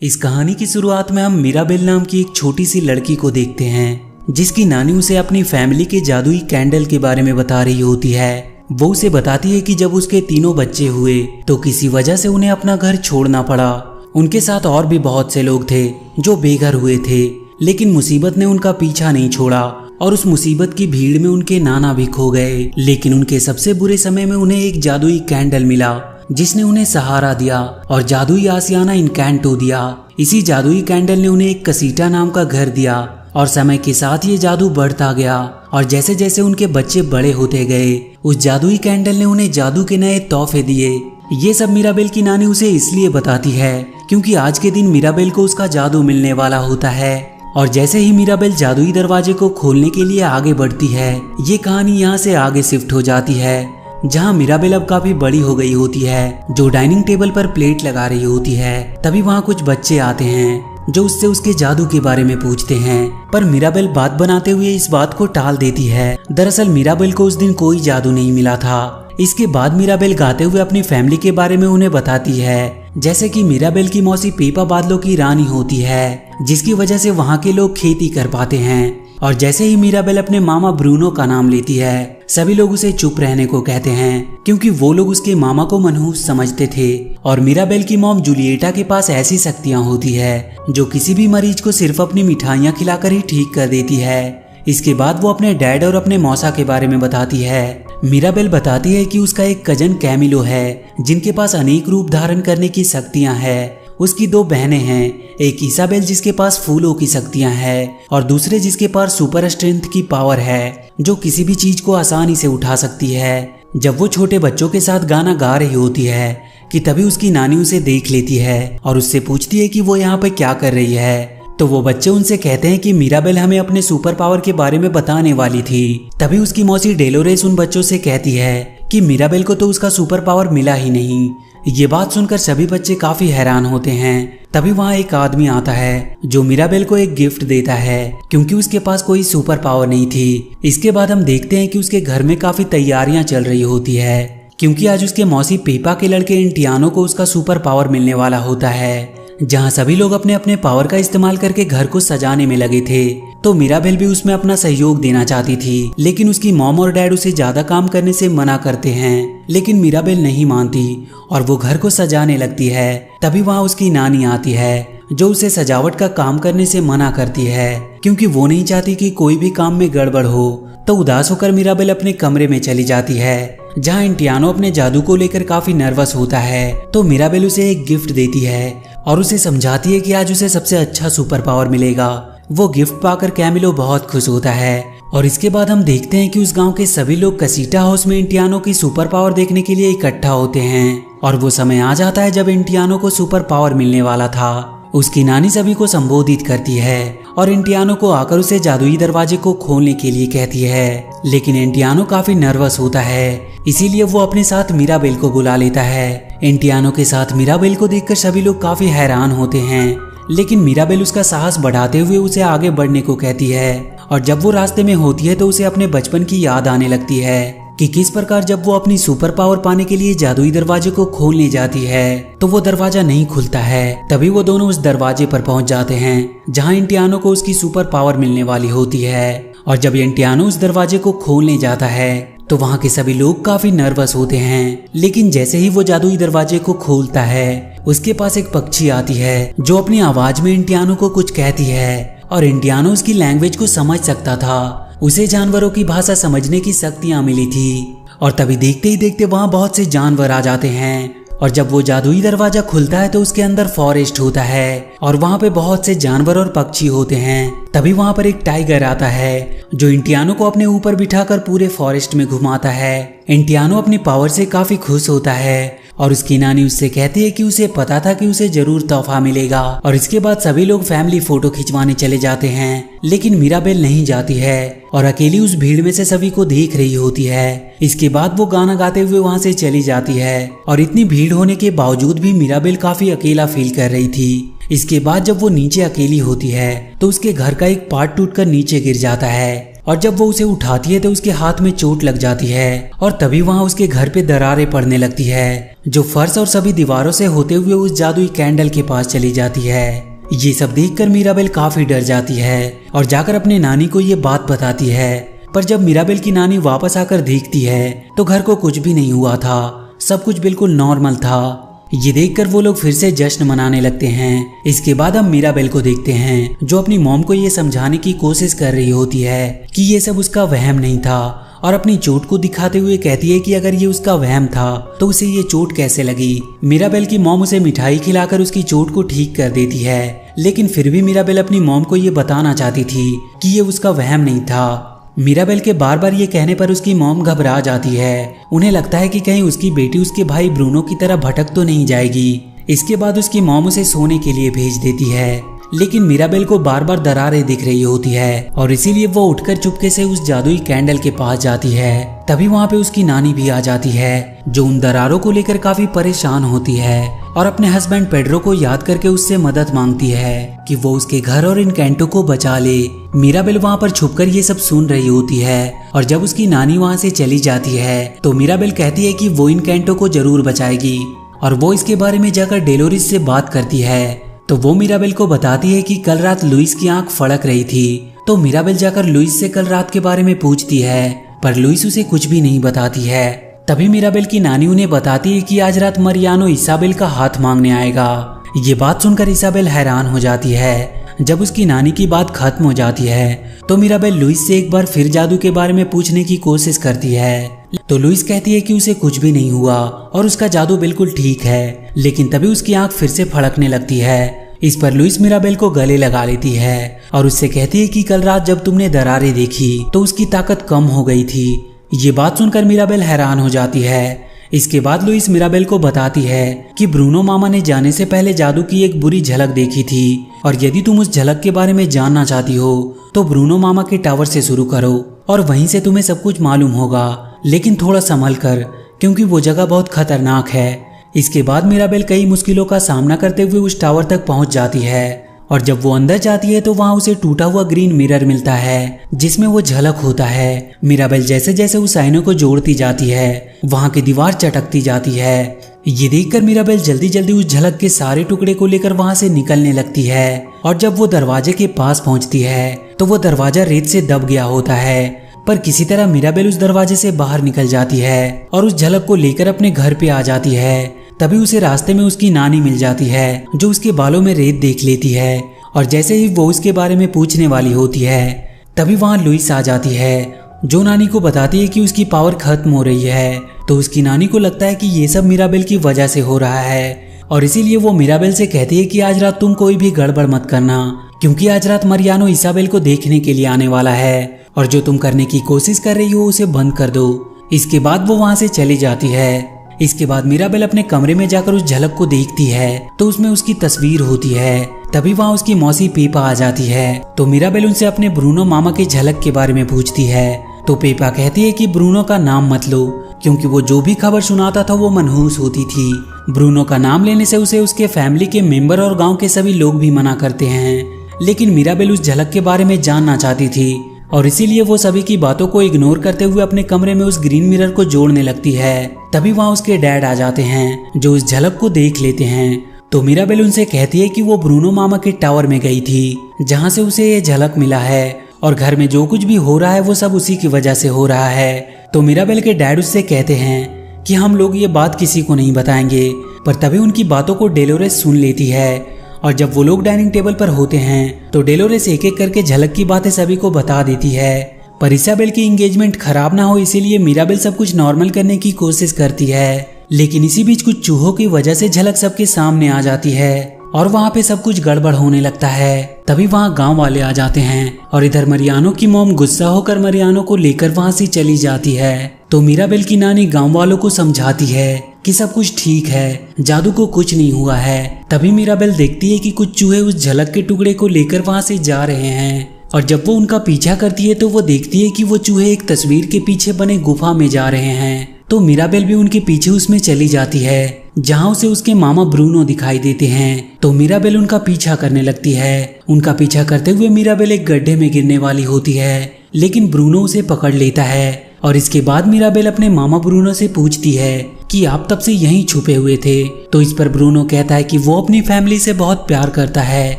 इस कहानी की शुरुआत में हम मीराबेल नाम की एक छोटी सी लड़की को देखते हैं जिसकी नानी उसे अपनी फैमिली के जादुई कैंडल के बारे में बता रही होती है। वो उसे बताती है कि जब उसके तीनों बच्चे हुए तो किसी वजह से उन्हें अपना घर छोड़ना पड़ा। उनके साथ और भी बहुत से लोग थे जो बेघर हुए थे, लेकिन मुसीबत ने उनका पीछा नहीं छोड़ा और उस मुसीबत की भीड़ में उनके नाना भी खो गए। लेकिन उनके सबसे बुरे समय में उन्हें एक जादुई कैंडल मिला जिसने उन्हें सहारा दिया और जादुई आशियाना इनकैंटो दिया। इसी जादुई कैंडल ने उन्हें एक कसीटा नाम का घर दिया और समय के साथ ये जादू बढ़ता गया और जैसे जैसे उनके बच्चे बड़े होते गए उस जादुई कैंडल ने उन्हें जादू के नए तोहफे दिए। ये सब मीराबेल की नानी उसे इसलिए बताती है क्योंकि आज के दिन मीराबेल को उसका जादू मिलने वाला होता है। और जैसे ही मीराबेल जादुई दरवाजे को खोलने के लिए आगे बढ़ती है, ये कहानी यहाँ से आगे शिफ्ट हो जाती है जहाँ मीराबेल अब काफी बड़ी हो गई होती है, जो डाइनिंग टेबल पर प्लेट लगा रही होती है। तभी वहाँ कुछ बच्चे आते हैं जो उससे उसके जादू के बारे में पूछते हैं, पर मीराबेल बात बनाते हुए इस बात को टाल देती है। दरअसल मीराबेल को उस दिन कोई जादू नहीं मिला था। इसके बाद मीराबेल गाते हुए अपनी फैमिली के बारे में उन्हें बताती है, जैसे कि मीराबेल की मौसी पेपा बादलों की रानी होती है जिसकी वजह से वहाँ के लोग खेती कर पाते हैं। और जैसे ही मीराबेल अपने मामा ब्रूनो का नाम लेती है, सभी लोग उसे चुप रहने को कहते हैं क्योंकि वो लोग उसके मामा को मनहूस समझते थे। और मीराबेल की मॉम जूलिएटा के पास ऐसी शक्तियां होती है जो किसी भी मरीज को सिर्फ अपनी मिठाइयां खिलाकर ही ठीक कर देती है। इसके बाद वो अपने डैड और अपने मौसा के बारे में बताती है। मीराबेल बताती है कि उसका एक कजन कैमिलो है जिनके पास अनेक रूप धारण करने की शक्तियां हैं। उसकी दो बहनें हैं, एक इसाबेल जिसके पास फूलों की शक्तियां हैं और दूसरे जिसके पास सुपर स्ट्रेंथ की पावर है जो किसी भी चीज को आसानी से उठा सकती है। जब वो छोटे बच्चों के साथ गाना गा रही होती है कि तभी उसकी नानी उसे देख लेती है और उससे पूछती है कि वो यहाँ पे क्या कर रही है। तो वो बच्चे उनसे कहते हैं कि मीराबेल हमें अपने सुपर पावर के बारे में बताने वाली थी। तभी उसकी मौसी डेलोरेस उन बच्चों से कहती है कि मीराबेल को तो उसका सुपर पावर मिला ही नहीं। ये बात सुनकर सभी बच्चे काफी हैरान होते हैं। तभी वहाँ एक आदमी आता है जो मीराबेल को एक गिफ्ट देता है क्योंकि उसके पास कोई सुपर पावर नहीं थी। इसके बाद हम देखते हैं कि उसके घर में काफी तैयारियां चल रही होती है क्योंकि आज उसके मौसी पेपा के लड़के इंटियानो को उसका सुपर पावर मिलने वाला होता है। जहाँ सभी लोग अपने अपने पावर का इस्तेमाल करके घर को सजाने में लगे थे, तो मीराबेल भी उसमें अपना सहयोग देना चाहती थी, लेकिन उसकी मॉम और डैड उसे ज्यादा काम करने से मना करते हैं। लेकिन मीराबेल नहीं मानती और वो घर को सजाने लगती है। तभी वहाँ उसकी नानी आती है जो उसे सजावट का काम करने से मना करती है क्योंकि वो नहीं चाहती कि कोई भी काम में गड़बड़ हो। तो उदास होकर मीराबेल अपने कमरे में चली जाती है जहाँ इंटियानो अपने जादू को लेकर काफी नर्वस होता है। तो मीराबेल उसे एक गिफ्ट देती है और उसे समझाती है कि आज उसे सबसे अच्छा सुपर पावर मिलेगा। वो गिफ्ट पाकर कैमिलो बहुत खुश होता है। और इसके बाद हम देखते हैं कि उस गांव के सभी लोग कसीटा हाउस में इंटियानो की सुपर पावर देखने के लिए इकट्ठा होते हैं और वो समय आ जाता है जब इंटियानो को सुपर पावर मिलने वाला था। उसकी नानी सभी को संबोधित करती है और इंटियानो को आकर उसे जादुई दरवाजे को खोलने के लिए कहती है, लेकिन इंटियानो काफी नर्वस होता है, इसीलिए वो अपने साथ मीराबेल को बुला लेता है। इंटियानो के साथ मीराबेल को देखकर सभी लोग काफी हैरान होते हैं, लेकिन मीराबेल उसका साहस बढ़ाते हुए उसे आगे बढ़ने को कहती है। और जब वो रास्ते में होती है तो उसे अपने बचपन की याद आने लगती है कि किस प्रकार जब वो अपनी सुपर पावर पाने के लिए जादुई दरवाजे को खोलने जाती है तो वो दरवाजा नहीं खुलता है। तभी वो दोनों उस दरवाजे पर पहुंच जाते हैं जहां इंटियानो को उसकी सुपर पावर मिलने वाली होती है। और जब इंटियानो उस दरवाजे को खोलने जाता है तो वहां के सभी लोग काफी नर्वस होते हैं, लेकिन जैसे ही वो जादुई दरवाजे को खोलता है उसके पास एक पक्षी आती है जो अपनी आवाज में इंटियानो को कुछ कहती है और इंटियानो उसकी लैंग्वेज को समझ सकता था। उसे जानवरों की भाषा समझने की शक्तियां मिली थी। और तभी देखते ही देखते वहां बहुत से जानवर आ जाते हैं और जब वो जादुई दरवाजा खुलता है तो उसके अंदर फॉरेस्ट होता है और वहां पे बहुत से जानवर और पक्षी होते हैं। तभी वहां पर एक टाइगर आता है जो इंटियानो को अपने ऊपर बिठाकर पूरे फॉरेस्ट में घुमाता है। इंटियानो अपनी पावर से काफी खुश होता है और उसकी नानी उससे कहती है कि उसे पता था कि उसे जरूर तोहफा मिलेगा। और इसके बाद सभी लोग फैमिली फोटो खिंचवाने चले जाते हैं, लेकिन मीराबेल नहीं जाती है और अकेली उस भीड़ में से सभी को देख रही होती है। इसके बाद वो गाना गाते हुए वहां से चली जाती है और इतनी भीड़ होने के बावजूद भी मीराबेल काफी अकेला फील कर रही थी। इसके बाद जब वो नीचे अकेली होती है तो उसके घर का एक पार्ट टूटकर नीचे गिर जाता है और जब वो उसे उठाती है तो उसके हाथ में चोट लग जाती है और तभी वहाँ उसके घर पे दरारें पड़ने लगती है जो फर्श और सभी दीवारों से होते हुए उस जादुई कैंडल के पास चली जाती है। ये सब देखकर मीराबेल काफी डर जाती है और जाकर अपने नानी को ये बात बताती है। पर जब मीराबेल की नानी वापस आकर देखती है तो घर को कुछ भी नहीं हुआ था, सब कुछ बिल्कुल नॉर्मल था। ये देखकर वो लोग फिर से जश्न मनाने लगते हैं। इसके बाद हम मीराबेल को देखते हैं जो अपनी मॉम को ये समझाने की कोशिश कर रही होती है कि ये सब उसका वहम नहीं था, और अपनी चोट को दिखाते हुए कहती है कि अगर ये उसका वहम था तो उसे ये चोट कैसे लगी। मीराबेल की मॉम उसे मिठाई खिलाकर उसकी चोट को ठीक कर देती है, लेकिन फिर भी मीराबेल अपनी मॉम को ये बताना चाहती थी कि ये उसका वहम नहीं था। मीराबेल के बार बार ये कहने पर उसकी मॉम घबरा जाती है। उन्हें लगता है कि कहीं उसकी बेटी उसके भाई ब्रूनो की तरह भटक तो नहीं जाएगी। इसके बाद उसकी मॉम उसे सोने के लिए भेज देती है, लेकिन मीराबेल को बार बार दरारें दिख रही होती है और इसीलिए वो उठकर चुपके से उस जादुई कैंडल के पास जाती है। तभी वहाँ पे उसकी नानी भी आ जाती है जो उन दरारों को लेकर काफी परेशान होती है और अपने हस्बैंड पेड्रो को याद करके उससे मदद मांगती है कि वो उसके घर और इन कैंटों को बचा ले। मीराबेल वहाँ पर छुपकर ये सब सुन रही होती है और जब उसकी नानी वहाँ से चली जाती है तो मीराबेल कहती है कि वो इन कैंटों को जरूर बचाएगी, और वो इसके बारे में जाकर डेलोरिस से बात करती है। तो वो मीराबेल को बताती है कि कल रात लुइस की आंख फड़क रही थी। तो मीराबेल जाकर लुइस से कल रात के बारे में पूछती है, पर लुइस उसे कुछ भी नहीं बताती है। तभी मीराबेल की नानी उन्हें बताती है कि आज रात मरियानो इसाबेल का हाथ मांगने आएगा। ये बात सुनकर इसाबेल हैरान हो जाती है। जब उसकी नानी की बात खत्म हो जाती है तो मीराबेल लुइस से एक बार फिर जादू के बारे में पूछने की कोशिश करती है। तो लुइस कहती है कि उसे कुछ भी नहीं हुआ और उसका जादू बिल्कुल ठीक है, लेकिन तभी उसकी आंख फिर से फड़कने लगती है। इस पर लुइस मिराबेल को गले लगा लेती है और उससे कहती है कि कल रात जब तुमने दरारें देखी तो उसकी ताकत कम हो गई थी। ये बात सुनकर मिराबेल हैरान हो जाती है। इसके बाद लुइस मिराबेल को बताती है कि ब्रूनो मामा ने जाने से पहले जादू की एक बुरी झलक देखी थी, और यदि तुम उस झलक के बारे में जानना चाहती हो तो ब्रूनो मामा के टावर से शुरू करो और वहीं से तुम्हें सब कुछ मालूम होगा, लेकिन थोड़ा संभल कर, क्योंकि वो जगह बहुत खतरनाक है। इसके बाद मिराबेल कई मुश्किलों का सामना करते हुए उस टावर तक पहुंच जाती है, और जब वो अंदर जाती है तो वहां उसे टूटा हुआ ग्रीन मिरर मिलता है जिसमें वो झलक होता है। मिराबेल जैसे जैसे उस आईनों को जोड़ती जाती है वहां की दीवार चटकती जाती है। ये देखकर मिराबेल जल्दी जल्दी उस झलक के सारे टुकड़े को लेकर वहां से निकलने लगती है, और जब वो दरवाजे के पास पहुंचती है तो वो दरवाजा रेत से दब गया होता है, पर किसी तरह मिराबेल उस दरवाजे से बाहर निकल जाती है और उस झलक को लेकर अपने घर पे आ जाती है। तभी उसे रास्ते में उसकी नानी मिल जाती है जो उसके बालों में रेत देख लेती है, और जैसे ही वो उसके बारे में पूछने वाली होती है तभी वहां लुइस आ जाती है जो नानी को बताती है कि उसकी पावर खत्म हो रही है। तो उसकी नानी को लगता है कि ये सब मिराबेल की वजह से हो रहा है, और इसीलिए वो मिराबेल से कहती है कि आज रात तुम कोई भी गड़बड़ मत करना, क्योंकि आज रात मरियानो इसाबेल को देखने के लिए आने वाला है, और जो तुम करने की कोशिश कर रही हो उसे बंद कर दो। इसके बाद वो वहां से चली जाती है। इसके बाद मिराबेल अपने कमरे में जाकर उस झलक को देखती है तो उसमें उसकी तस्वीर होती है। तभी वहां उसकी मौसी पेपा आ जाती है। तो मिराबेल उनसे अपने ब्रूनो मामा के झलक के बारे में पूछती है। तो पेपा कहती है कि ब्रूनो का नाम मत लो, क्योंकि वो जो भी खबर सुनाता था वो मनहूस होती थी। ब्रूनो का नाम लेने से उसे उसके फैमिली के मेंबर और गांव के सभी लोग भी मना करते हैं, लेकिन मिराबेल उस झलक के बारे में जानना चाहती थी, और इसीलिए वो सभी की बातों को इग्नोर करते हुए अपने कमरे में उस ग्रीन मिरर को जोड़ने लगती है। तभी वहां उसके डैड आ जाते हैं जो उस झलक को देख लेते हैं। तो मिराबेल उनसे कहती है कि वो ब्रूनो मामा के टावर में गई थी जहां से उसे ये झलक मिला है, और घर में जो कुछ भी हो रहा है वो सब उसी की वजह से हो रहा है। तो मिराबेल के डैड उससे कहते हैं कि हम लोग ये बात किसी को नहीं बताएंगे, पर तभी उनकी बातों को डेलोरेस सुन लेती है, और जब वो लोग डाइनिंग टेबल पर होते हैं तो डेलोरेस एक एक करके झलक की बातें सभी को बता देती है। पर इसाबेल की एंगेजमेंट खराब ना हो इसीलिए मिराबेल सब कुछ नॉर्मल करने की कोशिश करती है, लेकिन इसी बीच कुछ चूहों की वजह से झलक सबके सामने आ जाती है और वहाँ पे सब कुछ गड़बड़ होने लगता है। तभी वहाँ गांव वाले आ जाते हैं, और इधर मरियानो की मॉम गुस्सा होकर मरियानो को लेकर वहाँ से चली जाती है। तो मिराबेल की नानी गांव वालों को समझाती है कि सब कुछ ठीक है, जादू को कुछ नहीं हुआ है। तभी मिराबेल देखती है कि कुछ चूहे उस झलक के टुकड़े को लेकर वहाँ से जा रहे हैं, और जब वो उनका पीछा करती है तो वो देखती है कि वो चूहे एक तस्वीर के पीछे बने गुफा में जा रहे हैं। तो मिराबेल भी उनके पीछे उसमें चली जाती है जहां उसे उसके मामा ब्रूनो दिखाई देते हैं। तो मिराबेल उनका पीछा करने लगती है। उनका पीछा करते हुए मिराबेल एक गड्ढे में गिरने वाली होती है, लेकिन ब्रूनो उसे पकड़ लेता है, और इसके बाद मिराबेल अपने मामा ब्रूनो से पूछती है कि आप तब से यहीं छुपे हुए थे। तो इस पर ब्रूनो कहता है कि वो अपनी फैमिली से बहुत प्यार करता है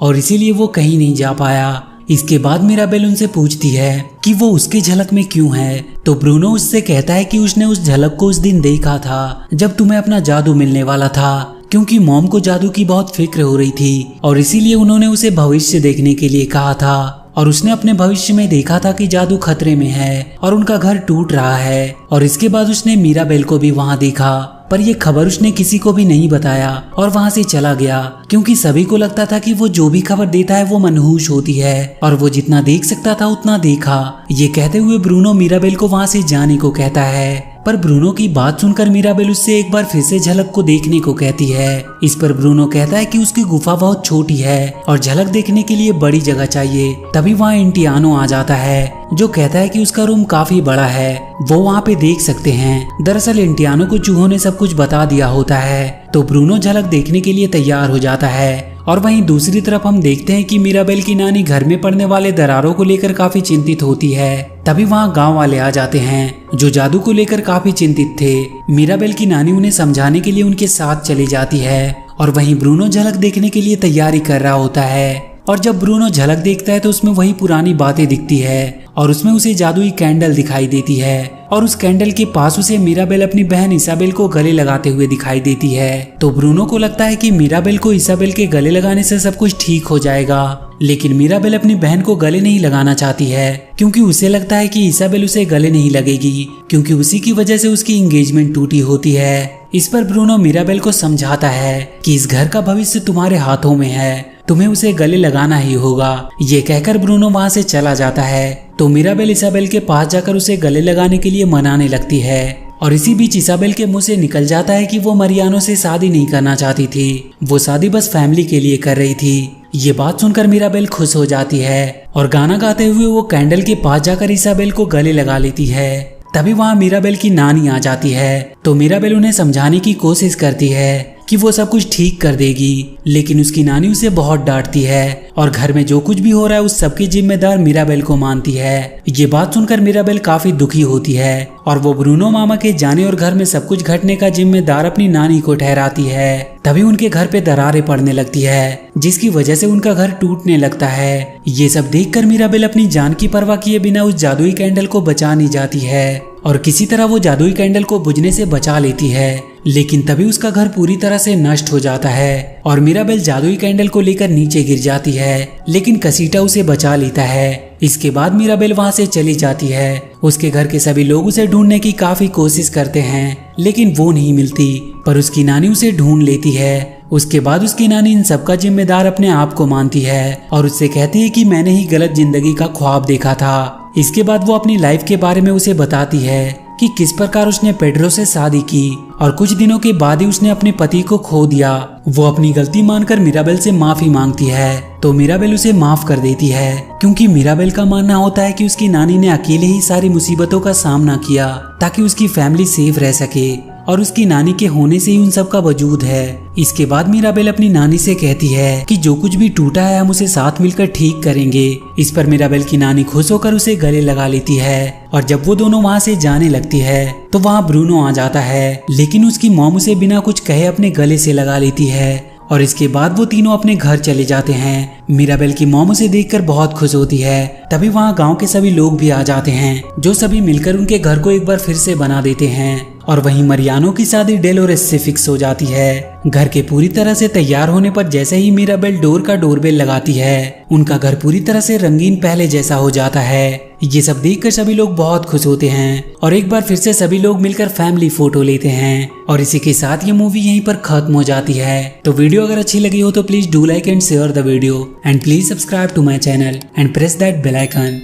और इसीलिए वो कहीं नहीं जा पाया। इसके बाद मिराबेल उनसे पूछती है कि वो उसकी झलक में क्यों है। तो ब्रूनो उससे कहता है कि उसने उस झलक को उस दिन देखा था जब तुम्हें अपना जादू मिलने वाला था, क्योंकि मॉम को जादू की बहुत फिक्र हो रही थी और इसीलिए उन्होंने उसे भविष्य देखने के लिए कहा था। और उसने अपने भविष्य में देखा था कि जादू खतरे में है और उनका घर टूट रहा है। और इसके बाद उसने मिराबेल को भी वहाँ देखा, पर यह खबर उसने किसी को भी नहीं बताया और वहाँ से चला गया, क्योंकि सभी को लगता था कि वो जो भी खबर देता है वो मनहूस होती है और वो जितना देख सकता था उतना देखा। ये कहते हुए ब्रूनो मिराबेल को वहाँ से जाने को कहता है, पर ब्रूनो की बात सुनकर मिराबेल उससे एक बार फिर से झलक को देखने को कहती है। इस पर ब्रूनो कहता है कि उसकी गुफा बहुत छोटी है और झलक देखने के लिए बड़ी जगह चाहिए। तभी वहाँ इंटियानो आ जाता है जो कहता है कि उसका रूम काफी बड़ा है, वो वहाँ पे देख सकते हैं। दरअसल इंटियानो को चूहों ने सब कुछ बता दिया होता है। तो ब्रूनो झलक देखने के लिए तैयार हो जाता है। और वहीं दूसरी तरफ हम देखते हैं कि मिराबेल की नानी घर में पड़ने वाले दरारों को लेकर काफी चिंतित होती है। तभी वहाँ गांव वाले आ जाते हैं जो जादू को लेकर काफी चिंतित थे। मिराबेल की नानी उन्हें समझाने के लिए उनके साथ चली जाती है और वहीं ब्रूनो झलक देखने के लिए तैयारी कर रहा होता है। और जब ब्रूनो झलक देखता है तो उसमें वही पुरानी बातें दिखती है और उसमें उसे जादुई कैंडल दिखाई देती है और उस कैंडल के पास उसे मिराबेल अपनी बहन इसाबेल को गले लगाते हुए दिखाई देती है। तो ब्रूनो को लगता है कि मिराबेल को इसाबेल के गले लगाने से सब कुछ ठीक हो जाएगा, लेकिन मिराबेल अपनी बहन को गले नहीं लगाना चाहती है, क्योंकि उसे लगता है कि इसाबेल उसे गले नहीं लगेगी, क्योंकि उसी की वजह से उसकी एंगेजमेंट टूटी होती है। इस पर ब्रूनो मिराबेल को समझाता है कि इस घर का भविष्य तुम्हारे हाथों में है, तुम्हें उसे गले लगाना ही होगा। ये कहकर ब्रूनो वहाँ से चला जाता है। तो मिराबेल इसाबेल के पास जाकर उसे गले लगाने के लिए मनाने लगती है और इसी बीच इसाबेल के मुंह से निकल जाता है कि वो मरियानो से शादी नहीं करना चाहती थी, वो शादी बस फैमिली के लिए कर रही थी। ये बात सुनकर मिराबेल खुश हो जाती है और गाना गाते हुए वो कैंडल के पास जाकर इसाबेल को गले लगा लेती है। तभी वहाँ मिराबेल की नानी आ जाती है। तो मिराबेल उन्हें समझाने की कोशिश करती है कि वो सब कुछ ठीक कर देगी, लेकिन उसकी नानी उसे बहुत डांटती है और घर में जो कुछ भी हो रहा है उस सबकी जिम्मेदार मिराबेल को मानती है। ये बात सुनकर मिराबेल काफी दुखी होती है और वो ब्रूनो मामा के जाने और घर में सब कुछ घटने का जिम्मेदार अपनी नानी को ठहराती है। तभी उनके घर पे दरारें पड़ने लगती है, जिसकी वजह से उनका घर टूटने लगता है। ये सब देखकर मिराबेल अपनी जान की परवाह किए बिना उस जादुई कैंडल को बचाने जाती है और किसी तरह वो जादुई कैंडल को बुझने से बचा लेती है। लेकिन तभी उसका घर पूरी तरह से नष्ट हो जाता है और मिराबेल जादुई कैंडल को लेकर नीचे गिर जाती है, लेकिन कसीटा उसे बचा लेता है। इसके बाद मिराबेल वहाँ से चली जाती है। उसके घर के सभी लोग उसे ढूंढने की काफी कोशिश करते हैं, लेकिन वो नहीं मिलती, पर उसकी नानी उसे ढूंढ लेती है। उसके बाद उसकी नानी इन सबका जिम्मेदार अपने आप को मानती है और उससे कहती है कि मैंने ही गलत जिंदगी का ख्वाब देखा था। इसके बाद वो अपनी लाइफ के बारे में उसे बताती है कि किस प्रकार उसने पेड्रो से शादी की और कुछ दिनों के बाद ही उसने अपने पति को खो दिया। वो अपनी गलती मानकर मिराबेल से माफी मांगती है, तो मिराबेल उसे माफ कर देती है, क्योंकि मिराबेल का मानना होता है कि उसकी नानी ने अकेले ही सारी मुसीबतों का सामना किया ताकि उसकी फैमिली सेफ रह सके और उसकी नानी के होने से ही उन सब का वजूद है। इसके बाद मिराबेल अपनी नानी से कहती है कि जो कुछ भी टूटा है हम उसे साथ मिलकर ठीक करेंगे। इस पर मिराबेल की नानी खुश होकर उसे गले लगा लेती है और जब वो दोनों वहाँ से जाने लगती है तो वहाँ ब्रूनो आ जाता है, लेकिन उसकी मॉम उसे बिना कुछ कहे अपने गले से लगा लेती है और इसके बाद वो तीनों अपने घर चले जाते हैं। मिराबेल की मॉम उसे देखकर बहुत खुश होती है। तभी वहाँ गांव के सभी लोग भी आ जाते हैं, जो सभी मिलकर उनके घर को एक बार फिर से बना देते हैं और वहीं मरियानो की शादी डेलोरेस से फिक्स हो जाती है। घर के पूरी तरह से तैयार होने पर जैसे ही मिराबेल डोर का डोरबेल लगाती है, उनका घर पूरी तरह से रंगीन पहले जैसा हो जाता है। ये सब देखकर सभी लोग बहुत खुश होते हैं और एक बार फिर से सभी लोग मिलकर फैमिली फोटो लेते हैं और इसी के साथ ये मूवी यहीं पर खत्म हो जाती है। तो वीडियो अगर अच्छी लगी हो तो please do like and share the video and please subscribe to my channel and press that bell icon.